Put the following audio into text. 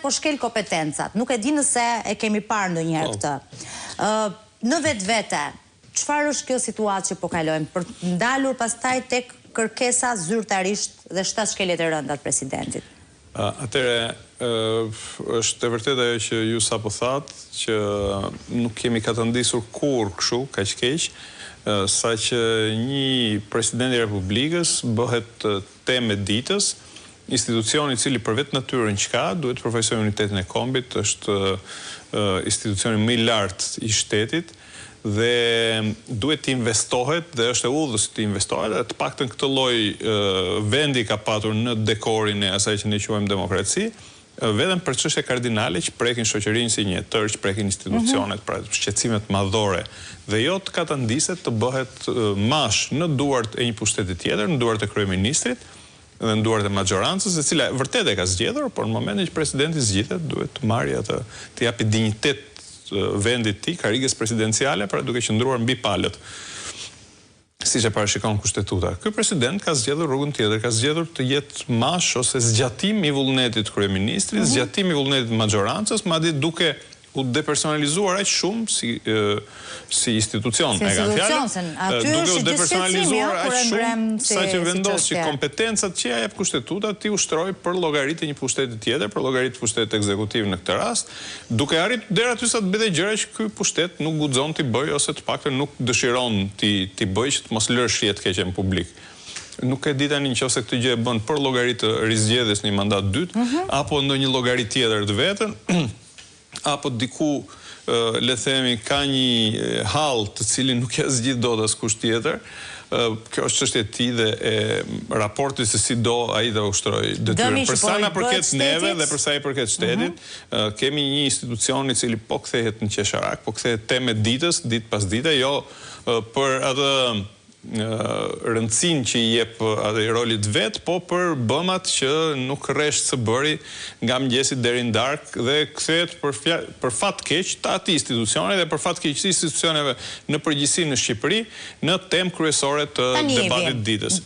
po shkel kompetencat. Nuk e di nëse e kemi parë ndonjëherë këtë. Në vetvete, çfarë është kjo situatë që po kalojmë për ndalur pastaj tek kërkesa zyrtarisht dhe shtatshkeljet e rënda të presidentit? Atëre, është e vërtetë ajo që ju sapo thatë, që nuk kemi katëndisur kur kështu, kaq keq, saqë një president i Republikës bëhet temë e ditës, institucioni i cili për vetë natyrën që ka, duhet të përfaqësojë unitetin e kombit, është institucioni më i lartë i shtetit, dhe duhet të investohet dhe është e udhës të investohet dhe të paktën këtë lloj vendi ka patur në dekorin e asaj që ne quajmë demokraci, vetëm për çështje kardinale që prekin shoqërinë si një tërë, që prekin institucionet, pra shqetësimet madhore, dhe jo të katandiset të bëhet mash në duart e një pushteti tjetër, në duart e kryeministrit dhe në duart e maxhorancës, e cila vërtet e ka zgjedhur, por në momentin që presidenti zgjidhet, duhet të marrë atë, të japi dinjitet vendit ti, karrigës presidenciale, pra duke qëndruar mbi palët, siç e parashikon kushtetuta. Ky president ka zgjedhur rrugën tjetër, ka zgjedhur të jetë mash ose zgjatim i vullnetit kryeministrit, zgjatim i vullnetit maxhorancës, madje duke u depersonalizuar aq shumë si institucion, e kanë fjalën, duke u depersonalizuar aq shumë saqë vendos që kompetencat që ja jep kushtetuta ti ushtroj për llogaritë e një pushteti tjetër, për llogaritë të pushtetit ekzekutiv në këtë rast, duke arritur deri aty sa të bëjë gjëra që ky pushtet nuk guxon t'i bëjë ose të paktën nuk dëshiron t'i bëjë që të mos lërë shihet keqe në publik. Nuk e di tani nëse këtë gjë e bën për llogaritë të rizgjedhjes në një mandat dytë, apo ndonjë llogari tjetër të vetën, apo diku, le themi, ka një hall të cilin nuk ja zgjidh dot askush tjetër. Kjo është çështje e tij dhe e raportit se si do ai të ushtrojë detyrën. Për sa na përket neve dhe për sa i përket shtetit, kemi një institucion i cili po kthehet në qesharak, po kthehet temë ditës, ditë pas dite, jo për atë rëndësinë që i jep atë rolit vet, po për bëmat që nuk rresht së bëri nga mëngjesi deri në darkë dhe kthehet për fat keq të atij institucioni dhe për fat keq të institucioneve në përgjithësi në Shqipëri në temë kryesore të debatit ditës.